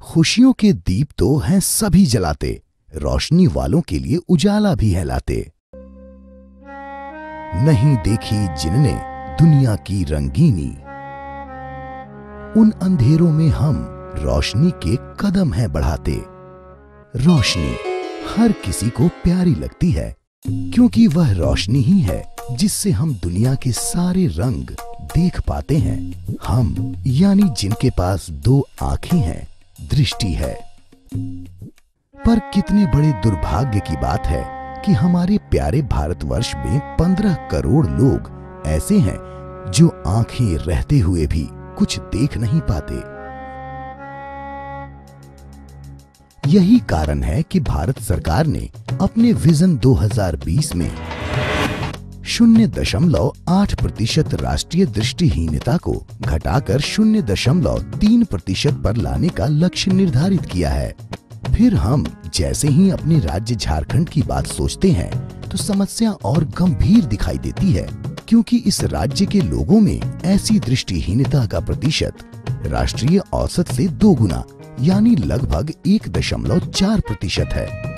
खुशियों के दीप तो हैं सभी जलाते, रोशनी वालों के लिए उजाला भी है लाते। नहीं देखी जिनने दुनिया की रंगीनी, उन अंधेरों में हम रोशनी के कदम हैं बढ़ाते। रोशनी हर किसी को प्यारी लगती है, क्योंकि वह रोशनी ही है जिससे हम दुनिया के सारे रंग देख पाते हैं। हम यानी जिनके पास 2 आंखें हैं, दृष्टि है। पर कितने बड़े दुर्भाग्य की बात है कि हमारे प्यारे भारतवर्ष में 15 करोड़ लोग ऐसे हैं जो आंखें रहते हुए भी कुछ देख नहीं पाते। यही कारण है कि भारत सरकार ने अपने विजन 2020 में 0.8% राष्ट्रीय दृष्टिहीनता को घटाकर 0.3% पर लाने का लक्ष्य निर्धारित किया है। फिर हम जैसे ही अपने राज्य झारखंड की बात सोचते हैं तो समस्या और गंभीर दिखाई देती है, क्योंकि इस राज्य के लोगों में ऐसी दृष्टिहीनता का प्रतिशत राष्ट्रीय औसत से 2 गुना यानी लगभग 1.4% है।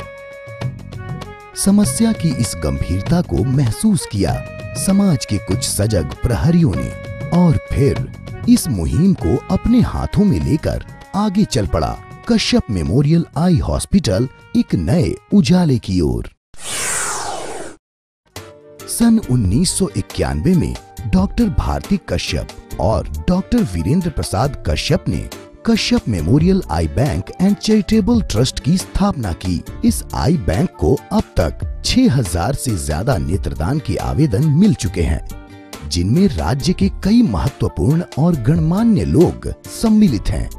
समस्या की इस गंभीरता को महसूस किया समाज के कुछ सजग प्रहरियों ने, और फिर इस मुहिम को अपने हाथों में लेकर आगे चल पड़ा कश्यप मेमोरियल आई हॉस्पिटल एक नए उजाले की ओर। सन 1991 में डॉक्टर भारती कश्यप और डॉक्टर वीरेंद्र प्रसाद कश्यप ने Kashyap memorial I bank and charitable trust की स्थापना की। इस आई बैंक को अब तक 6000 से ज्यादा नेत्रदान के आवेदन मिल चुके हैं, जिनमें राज्य के कई महत्वपूर्ण और गणमान्य लोग सम्मिलित हैं।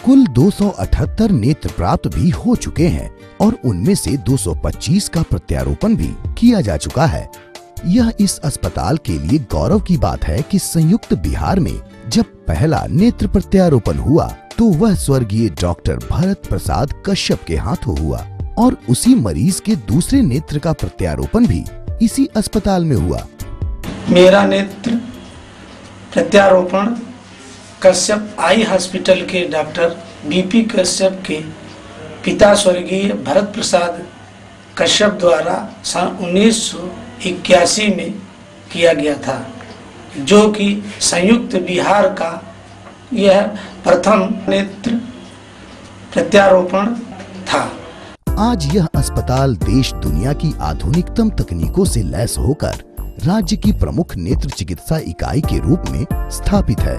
कुल 278 नेत्र प्राप्त भी हो चुके हैं और उनमें से 225 का प्रत्यारोपण भी किया जा चुका है। यह इस अस्पताल के लिए गौरव की बात है कि संयुक्त बिहार में जब पहला नेत्र प्रत्यारोपण हुआ तो वह स्वर्गीय डॉक्टर भरत प्रसाद कश्यप के हाथों हुआ, और उसी मरीज के दूसरे नेत्र का प्रत्यारोपण भी इसी अस्पताल में हुआ। मेरा नेत्र प्रत्यारोपण कश्यप आई हॉस्पिटल के डॉक्टर बीपी कश्यप के पिता स्वर्गीय भरत प्रसाद कश्यप द्वारा सन 1981 में किया गया था, जो कि संयुक्त बिहार का यह प्रथम नेत्र प्रत्यारोपण था। आज यह अस्पताल देश दुनिया की आधुनिकतम तकनीकों से लैस होकर राज्य की प्रमुख नेत्र चिकित्सा इकाई के रूप में स्थापित है।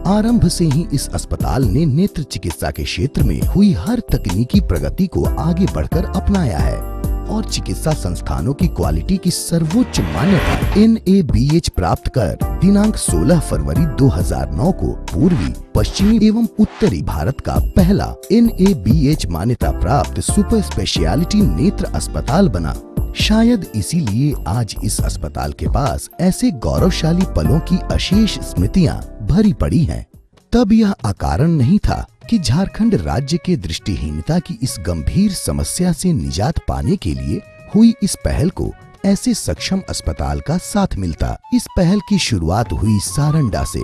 आरंभ से ही इस अस्पताल ने नेत्र चिकित्सा के क्षेत्र में हुई हर तकनीकी प्रगति को आगे बढ़कर अपनाया है और चिकित्सा संस्थानों की क्वालिटी की सर्वोच्च मान्यता NABH प्राप्त कर दिनांक 16 फरवरी 2009 को पूर्वी, पश्चिमी एवं उत्तरी भारत का पहला NABH मान्यता प्राप्त सुपर स्पेशलिटी नेत्र अस्पताल बना। शायद इसीलिए आज इस अस्पताल के पास ऐसे गौरवशाली पलों की अशेष स्मृतियां भरी पड़ी हैं। तब यह अकारण नहीं था कि झारखंड राज्य के दृष्टिहीनता की इस गंभीर समस्या से निजात पाने के लिए हुई इस पहल को ऐसे सक्षम अस्पताल का साथ मिलता। इस पहल की शुरुआत हुई सारंडा से।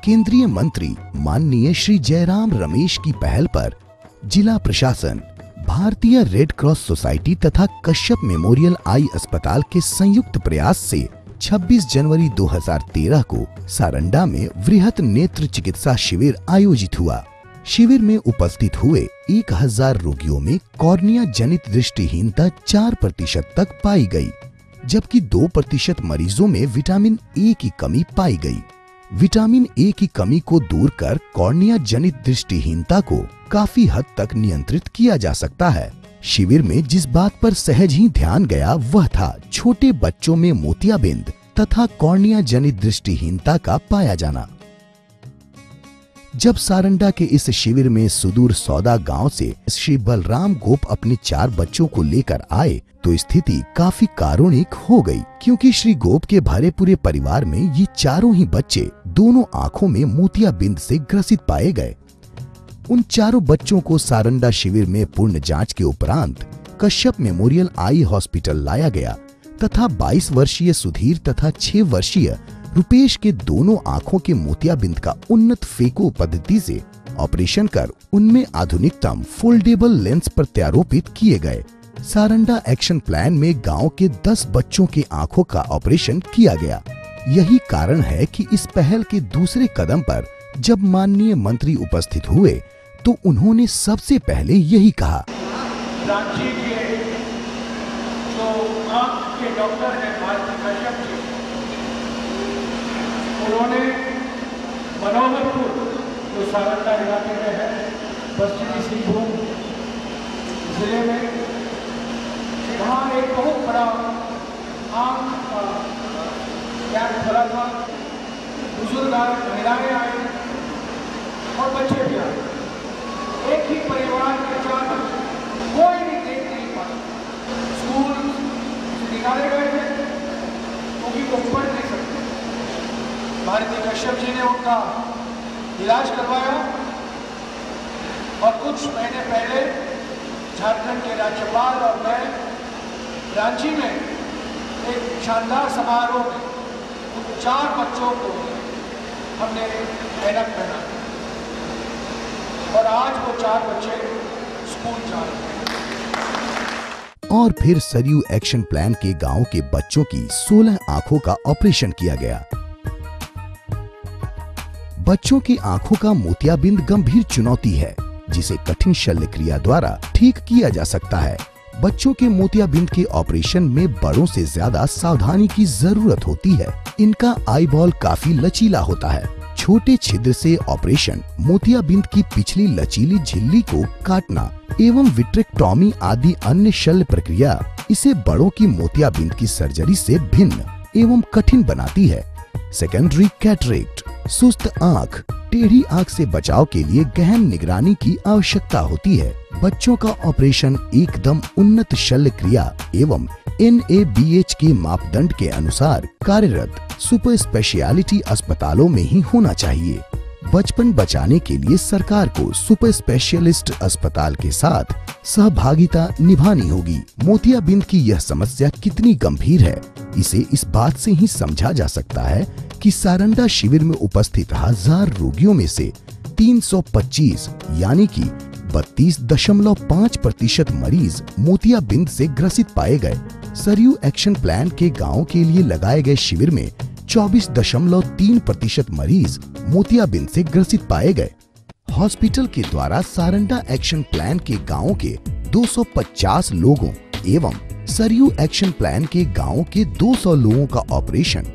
केंद्रीय मंत्री माननीय श्री जयराम रमेश की पहल पर जिला प्रशासन, भारतीय रेड क्रॉस सोसाइटी तथा कश्यप मेमोरियल आई अस्पताल के संयुक्त प्रयास से 26 जनवरी 2013 को सारंडा में वृहत नेत्र चिकित्सा शिविर आयोजित हुआ। शिविर में उपस्थित हुए 1000 रोगियों में कॉर्निया जनित दृष्टिहीनता 4% तक पाई गई, जबकि 2% मरीजों में विटामिन ए की कमी पाई गई। विटामिन ए की कमी को दूर कर कॉर्निया जनित दृष्टिहीनता को काफी हद तक नियंत्रित किया जा सकता है। शिविर में जिस बात पर सहज ही ध्यान गया वह था छोटे बच्चों में मोतियाबिंद तथा कॉर्निया जनित दृष्टिहीनता का पाया जाना। जब सारंडा के इस शिविर में सुदूर सौदा गांव से श्री बलराम गोप अपने 4 बच्चों को लेकर आए तो स्थिति काफी कारुणिक हो गई, क्योंकि श्री गोप के भरे पूरे परिवार में ये चारों ही बच्चे दोनों आंखों में मोतियाबिंद से ग्रसित पाए गए। उन चारों बच्चों को सारंडा शिविर में पूर्ण जांच के उपरांत कश्यप मेमोरियल आई हॉस्पिटल लाया गया तथा 22 वर्षीय सुधीर तथा 6 वर्षीय रुपेश के दोनों आंखों के मोतियाबिंद का उन्नत फेको पद्धति से ऑपरेशन कर उनमें आधुनिकतम फोल्डेबल लेंस प्रत्यारोपित किए गए। सारंडा एक्शन प्लान में गांव के 10 बच्चों के आंखों का ऑपरेशन किया गया। यही कारण है कि इस पहल के दूसरे कदम पर जब माननीय मंत्री उपस्थित हुए तो उन्होंने सबसे पहले यही कहा। रांची के जो आंख के डॉक्टर हैं भारती कश्यप जी, उन्होंने मनोहरपुर जो सारंडा इलाके में है, पश्चिमी सिंहभूम जिले में, वहाँ एक बहुत बड़ा आंख का कैंप खुला था। बुजुर्ग आए, महिलाएं आई और बच्चे भी आए। एक ही परिवार के 4 बच्चे, कोई भी देख नहीं पाता। स्कूल से निकाले गए थे क्योंकि वो पढ़ नहीं सकते। भारती कश्यप जी ने उनका इलाज करवाया और कुछ महीने पहले झारखंड के राज्यपाल और मैं रांची में एक शानदार समारोह में उन 4 बच्चों को हमने ऐनक पहना और आज वो 4 बच्चे स्कूल जा रहे हैं। और फिर सरयू एक्शन प्लान के गांव के बच्चों की 16 आंखों का ऑपरेशन किया गया। बच्चों की आंखों का मोतियाबिंद गंभीर चुनौती है जिसे कठिन शल्य क्रिया द्वारा ठीक किया जा सकता है। बच्चों के मोतियाबिंद के ऑपरेशन में बड़ों से ज्यादा सावधानी की जरूरत होती है। इनका आईबॉल काफी लचीला होता है। छोटे छिद्र से ऑपरेशन, मोतियाबिंद की पिछली लचीली झिल्ली को काटना एवं विट्रेक्टोमी आदि अन्य शल्य प्रक्रिया इसे बड़ों की मोतियाबिंद की सर्जरी से भिन्न एवं कठिन बनाती है। सेकेंडरी कैटरेक्ट, सुस्त आंख, टेढ़ी आंख से बचाव के लिए गहन निगरानी की आवश्यकता होती है। बच्चों का ऑपरेशन एकदम उन्नत शल्य क्रिया एवं NABH के मापदंड के अनुसार कार्यरत सुपर स्पेशलिटी अस्पतालों में ही होना चाहिए। बचपन बचाने के लिए सरकार को सुपर स्पेशलिस्ट अस्पताल के साथ सहभागिता निभानी होगी। मोतियाबिंद की यह समस्या कितनी गंभीर है इसे इस बात से ही समझा जा सकता है कि सारंडा शिविर में उपस्थित 1000 रोगियों में से 325 यानी कि 32.5% मरीज मोतियाबिंद से ग्रसित पाए गए। सरयू एक्शन प्लान के गांव के लिए लगाए गए शिविर में 24.3% मरीज मोतियाबिंद से ग्रसित पाए गए। हॉस्पिटल के द्वारा सारंडा एक्शन प्लान के गांव के 250 लोगों एवं सरयू एक्शन प्लान के गांव के 200 लोगों का ऑपरेशन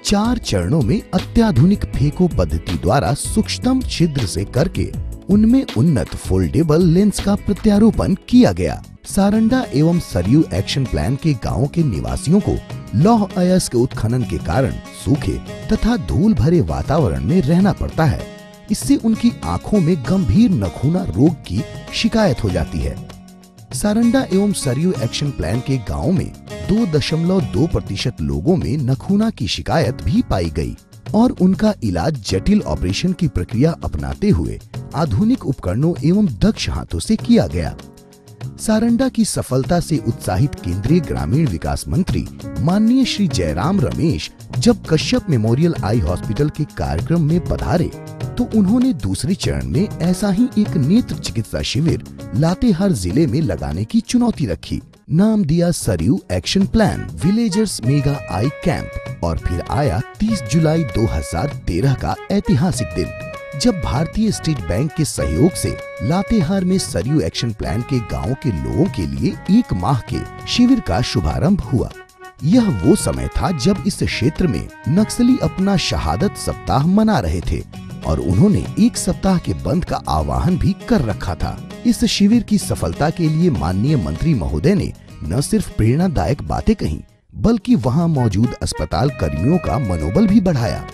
4 चरणों में अत्याधुनिक फेको पद्धति द्वारा सूक्ष्म छिद्र से करके उनमें उन्नत फोल्डेबल लेंस का प्रत्यारोपण किया गया। सारंडा एवं सरयू एक्शन प्लान के गांव के निवासियों को लौह अयस्क उत्खनन के कारण सूखे तथा धूल भरे वातावरण में रहना पड़ता है। इससे उनकी आंखों में गंभीर नखूना रोग की शिकायत हो जाती है। सारंडा एवं सरयू एक्शन प्लान के गांव में 2.2% लोगों में नखूना की शिकायत भी पाई गई और उनका इलाज जटिल ऑपरेशन की प्रक्रिया अपनाते हुए आधुनिक उपकरणों एवं दक्ष हाथों से किया गया। सारंडा की सफलता से उत्साहित केंद्रीय ग्रामीण विकास मंत्री माननीय श्री जयराम रमेश जब कश्यप मेमोरियल आई हॉस्पिटल के कार्यक्रम में पधारे तो उन्होंने दूसरे चरण में ऐसा ही एक नेत्र चिकित्सा शिविर लातेहार जिले में लगाने की चुनौती रखी। नाम दिया Saryu action plan villagers mega आई कैंप और फिर आया 30 जुलाई 2013 का ऐतिहासिक दिन जब भारतीय स्टेट बैंक के सहयोग से लातेहार में सरयू एक्शन प्लान के गांव के लोगों के लिए 1 माह के शिविर का शुभारंभ हुआ। यह वो समय था जब इस क्षेत्र में नक्सली अपना शहादत सप्ताह मना रहे थे और उन्होंने 1 सप्ताह के बंद का आह्वान भी कर रखा था। इस शिविर की सफलता के लिए माननीय मंत्री महोदय ने न सिर्फ प्रेरणादायक बातें कही बल्कि वहां मौजूद अस्पताल कर्मियों का मनोबल भी बढ़ाया।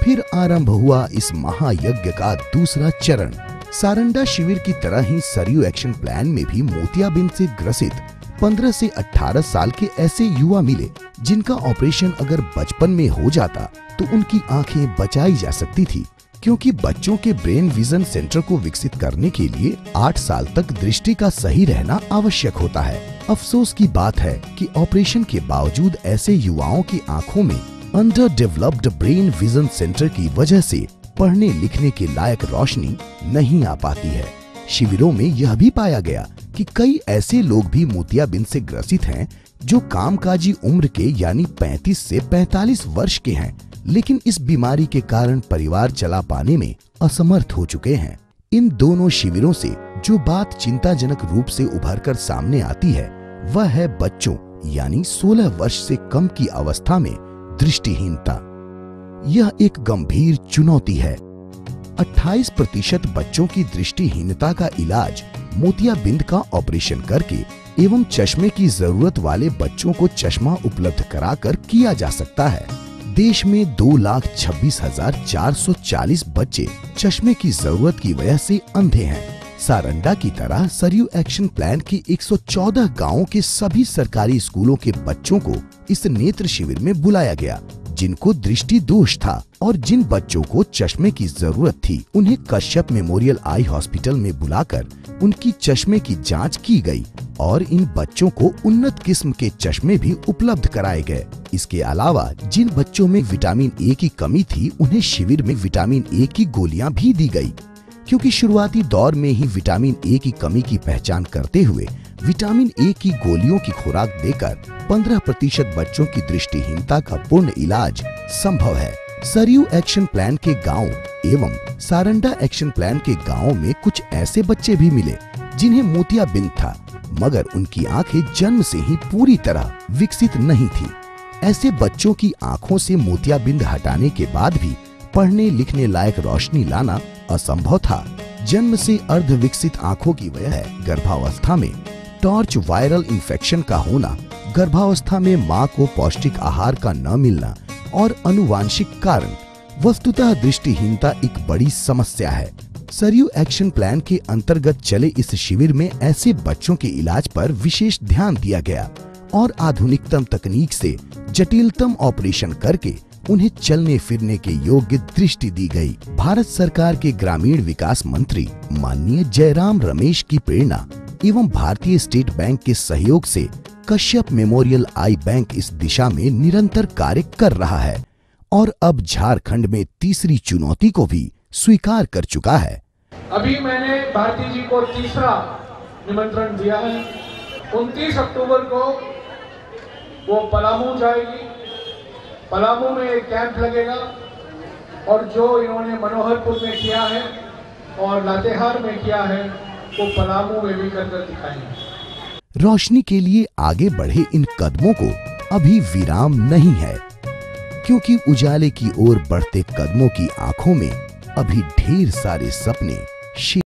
फिर आरंभ हुआ इस महायज्ञ का दूसरा चरण। सारंडा शिविर की तरह ही सरयू एक्शन प्लान में भी मोतियाबिंद से ग्रसित 15 से 18 साल के ऐसे युवा मिले जिनका ऑपरेशन अगर बचपन में हो जाता तो उनकी आंखें बचाई जा सकती थी, क्योंकि बच्चों के ब्रेन विजन सेंटर को विकसित करने के लिए 8 साल तक दृष्टि का सही रहना आवश्यक होता है। अफसोस की बात है कि ऑपरेशन के बावजूद ऐसे युवाओं की आंखों में under developed brain vision centre की वजह से पढ़ने लिखने के लायक रोशनी नहीं आ पाती है। शिविरों में यह भी पाया गया कि कई ऐसे लोग भी मोतियाबिंद से ग्रसित हैं जो कामकाजी उम्र के यानी 35 से 45 वर्ष के हैं, लेकिन इस बीमारी के कारण परिवार चला पाने में असमर्थ हो चुके हैं। इन दोनों शिविरों से जो बात चिंताजनक रूप से उभरकर सामने आती है वह है बच्चों यानी 16 वर्ष से कम की अवस्था में दृष्टिहीनता। यह एक गंभीर चुनौती है। 28% बच्चों की दृष्टिहीनता का इलाज मोतियाबिंद का ऑपरेशन करके एवं चश्मे की जरूरत वाले बच्चों को चश्मा उपलब्ध कराकर किया जा सकता है। देश में 2,26,440 बच्चे चश्मे की जरूरत की वजह से अंधे हैं। सारंडा की तरह सरयू एक्शन प्लान के 114 गांवों के सभी सरकारी स्कूलों के बच्चों को इस नेत्र शिविर में बुलाया गया। जिनको दृष्टि दोष था और जिन बच्चों को चश्मे की जरूरत थी उन्हें कश्यप मेमोरियल आई हॉस्पिटल में बुलाकर उनकी चश्मे की जांच की गई और इन बच्चों को उन्नत किस्म के चश्मे भी उपलब्ध कराए गए। इसके अलावा जिन बच्चों में विटामिन ए की कमी थी उन्हें शिविर में विटामिन ए की गोलियां भी दी गई, क्योंकि शुरुआती दौर में ही विटामिन ए की कमी की पहचान करते हुए विटामिन ए की गोलियों की खुराक देकर 15% बच्चों की दृष्टिहीनता का पूर्ण इलाज संभव है। सरयू एक्शन प्लान के गांव एवं सारंडा एक्शन प्लान के गांवों में कुछ ऐसे बच्चे भी मिले जिन्हें मोतियाबिंद था, मगर उनकी आंखें जन्म से ही पूरी तरह विकसित नहीं थी। ऐसे बच्चों की आंखों से मोतियाबिंद हटाने के बाद भी पढ़ने लिखने लायक रोशनी लाना असंभव था। जन्म से अर्ध विकसित आंखों की वजह है गर्भावस्था में टॉर्च वायरल इन्फेक्शन का होना, गर्भावस्था में मां को पौष्टिक आहार का न मिलना और अनुवांशिक कारण। वस्तुतः दृष्टिहीनता एक बड़ी समस्या है। सरयू एक्शन प्लान के अंतर्गत चले इस शिविर में ऐसे बच्चों के इलाज पर विशेष ध्यान दिया गया और आधुनिकतम तकनीक से जटिलतम ऑपरेशन करके उन्हें चलने फिरने के योग्य दृष्टि दी गई। भारत सरकार के ग्रामीण विकास मंत्री माननीय जयराम रमेश की प्रेरणा एवं भारतीय स्टेट बैंक के सहयोग से कश्यप मेमोरियल आई बैंक इस दिशा में निरंतर कार्य कर रहा है और अब झारखंड में तीसरी चुनौती को भी स्वीकार कर चुका है। अभी मैंने भारती जी को तीसरा निमंत्रण दिया है। 29 अक्टूबर को वो पलामू जाएगी। पलामू में एक कैंप लगेगा और जो इन्होंने मनोहरपुर में किया है और लातेहार में किया है वो पलामू में भी कर दिखाएंगे। रोशनी के लिए आगे बढ़े इन कदमों को अभी विराम नहीं है, क्योंकि उजाले की ओर बढ़ते कदमों की आंखों में अभी ढेर सारे सपने